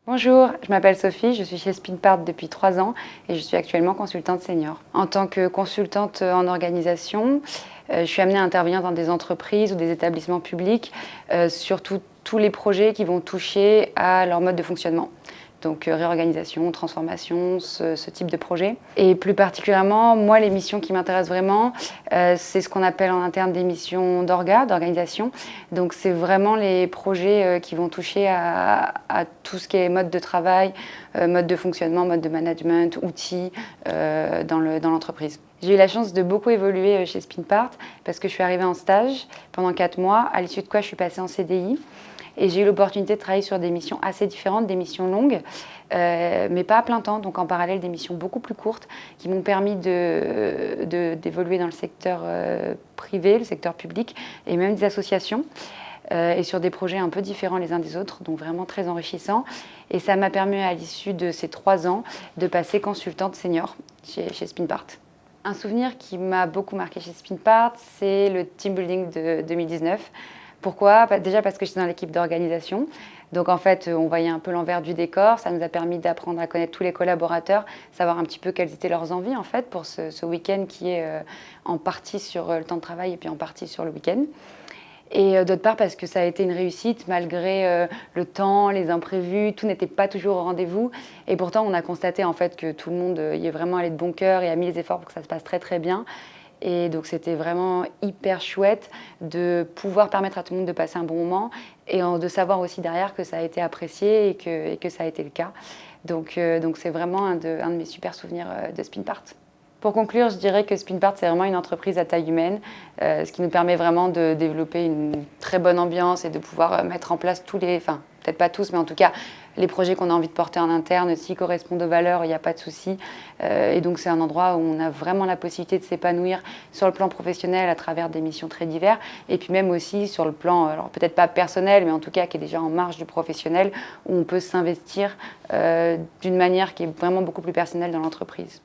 Bonjour, je m'appelle Sophie, je suis chez Spinpart depuis 3 ans et je suis actuellement consultante senior. En tant que consultante en organisation, je suis amenée à intervenir dans des entreprises ou des établissements publics sur tous les projets qui vont toucher à leur mode de fonctionnement. Donc réorganisation, transformation, ce type de projet. Et plus particulièrement, moi, les missions qui m'intéressent vraiment, c'est ce qu'on appelle en interne des missions d'organisation. Donc c'est vraiment les projets qui vont toucher à tout ce qui est mode de travail, mode de fonctionnement, mode de management, outils dans l'entreprise. J'ai eu la chance de beaucoup évoluer chez Spinpart parce que je suis arrivée en stage pendant 4 mois, à l'issue de quoi je suis passée en CDI. Et j'ai eu l'opportunité de travailler sur des missions assez différentes, des missions longues, mais pas à plein temps, donc en parallèle des missions beaucoup plus courtes qui m'ont permis d'évoluer dans le secteur privé, le secteur public et même des associations. Et sur des projets un peu différents les uns des autres, donc vraiment très enrichissants. Et ça m'a permis à l'issue de ces 3 ans de passer consultante senior chez Spinpart. Un souvenir qui m'a beaucoup marqué chez Spinpart, c'est le team building de 2019. Pourquoi? Déjà parce que j'étais dans l'équipe d'organisation. Donc en fait, on voyait un peu l'envers du décor. Ça nous a permis d'apprendre à connaître tous les collaborateurs, savoir un petit peu quelles étaient leurs envies en fait pour ce week-end qui est en partie sur le temps de travail et puis en partie sur le week-end. Et d'autre part parce que ça a été une réussite malgré le temps, les imprévus, tout n'était pas toujours au rendez-vous. Et pourtant, on a constaté en fait que tout le monde y est vraiment allé de bon cœur et a mis les efforts pour que ça se passe très très bien. Et donc c'était vraiment hyper chouette de pouvoir permettre à tout le monde de passer un bon moment et de savoir aussi derrière que ça a été apprécié et que ça a été le cas. Donc c'est vraiment un de mes super souvenirs de Spinpart. Pour conclure, je dirais que Spinpart, c'est vraiment une entreprise à taille humaine, ce qui nous permet vraiment de développer une très bonne ambiance et de pouvoir mettre en place enfin, peut-être pas tous, mais en tout cas, les projets qu'on a envie de porter en interne, s'ils correspondent aux valeurs, il n'y a pas de souci. Et donc, c'est un endroit où on a vraiment la possibilité de s'épanouir sur le plan professionnel à travers des missions très diverses. Et puis même aussi sur le plan, alors peut-être pas personnel, mais en tout cas qui est déjà en marge du professionnel, où on peut s'investir d'une manière qui est vraiment beaucoup plus personnelle dans l'entreprise.